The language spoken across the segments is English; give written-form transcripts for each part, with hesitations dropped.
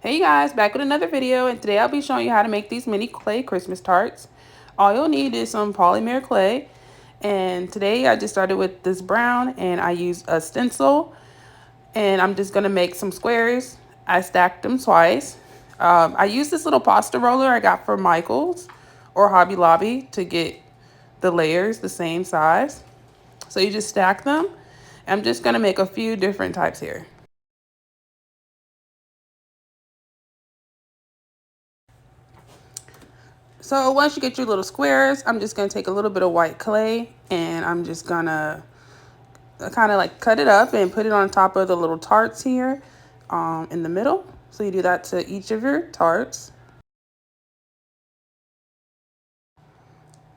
Hey guys, back with another video, and today I'll be showing you how to make these mini clay Christmas tarts. All you'll need is some polymer clay, and today I just started with this brown and I used a stencil, and I'm just gonna make some squares. I stacked them twice. I used this little pasta roller I got from Michael's or Hobby Lobby to get the layers the same size. So you just stack them. I'm just gonna make a few different types here. So once you get your little squares, I'm just going to take a little bit of white clay and I'm just going to kind of like cut it up and put it on top of the little tarts here in the middle. So you do that to each of your tarts.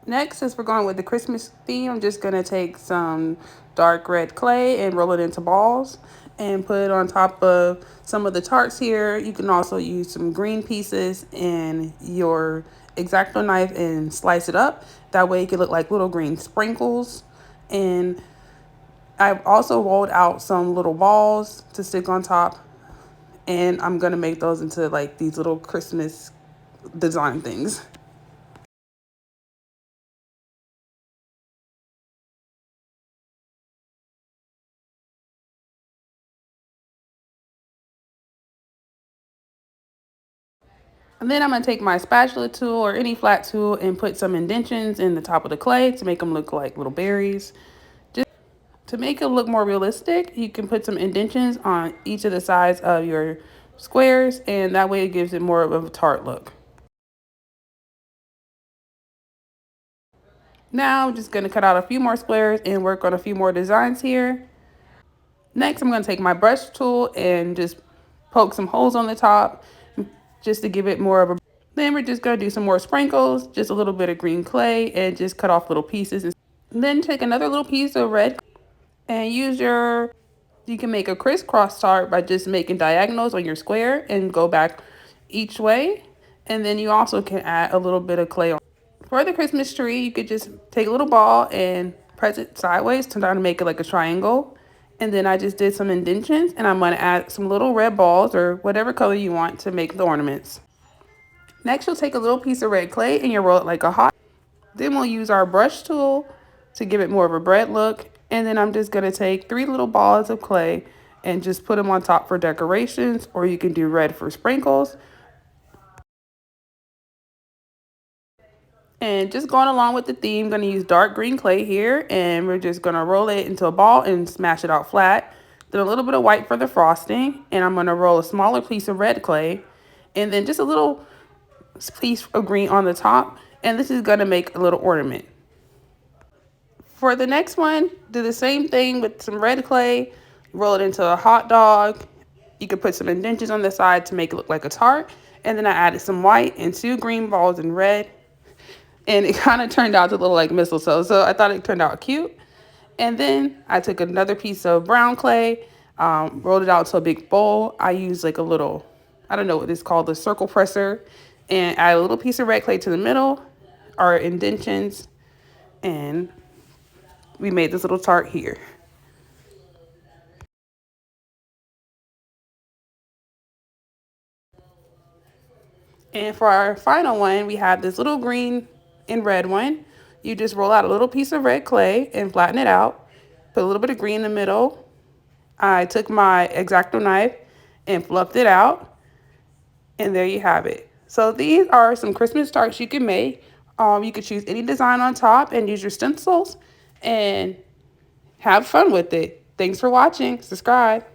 Next, since we're going with the Christmas theme, I'm just going to take some dark red clay and roll it into balls and put it on top of some of the tarts here. You can also use some green pieces in your X-Acto knife and slice it up. That way it can look like little green sprinkles. And I've also rolled out some little balls to stick on top. And I'm going to make those into like these little Christmas design things. And then I'm going to take my spatula tool or any flat tool and put some indentions in the top of the clay to make them look like little berries. Just to make it look more realistic, you can put some indentions on each of the sides of your squares, and that way it gives it more of a tart look. Now I'm just going to cut out a few more squares and work on a few more designs here. Next, I'm going to take my brush tool and just poke some holes on the top just to give it more of a... Then we're just going to do some more sprinkles, just a little bit of green clay, and just cut off little pieces. And then take another little piece of red and use your... You can make a crisscross tart by just making diagonals on your square and go back each way. And then you also can add a little bit of clay on. For the Christmas tree, you could just take a little ball and press it sideways to try to make it like a triangle. And then I just did some indentions, and I'm going to add some little red balls or whatever color you want to make the ornaments. Next, you'll take a little piece of red clay and you roll it like a hot. Then we'll use our brush tool to give it more of a bread look. And then I'm just going to take 3 little balls of clay and just put them on top for decorations, or you can do red for sprinkles. And just going along with the theme, I'm going to use dark green clay here, and we're just going to roll it into a ball and smash it out flat. Then a little bit of white for the frosting, and I'm going to roll a smaller piece of red clay, and then just a little piece of green on the top, and this is going to make a little ornament. For the next one, do the same thing with some red clay, roll it into a hot dog. You could put some indentions on the side to make it look like a tart, and then I added some white and 2 green balls in red. And it kind of turned out to look like mistletoe, so I thought it turned out cute. And then I took another piece of brown clay, rolled it out to a big bowl. I used like a little, I don't know what it's called, the circle presser, and add a little piece of red clay to the middle, our indentions, and we made this little tart here. And for our final one, we have this little green and red one. You just roll out a little piece of red clay and flatten it out. Put a little bit of green in the middle. I took my X-Acto knife and fluffed it out. And there you have it. So these are some Christmas tarts you can make. You could choose any design on top and use your stencils and have fun with it. Thanks for watching. Subscribe.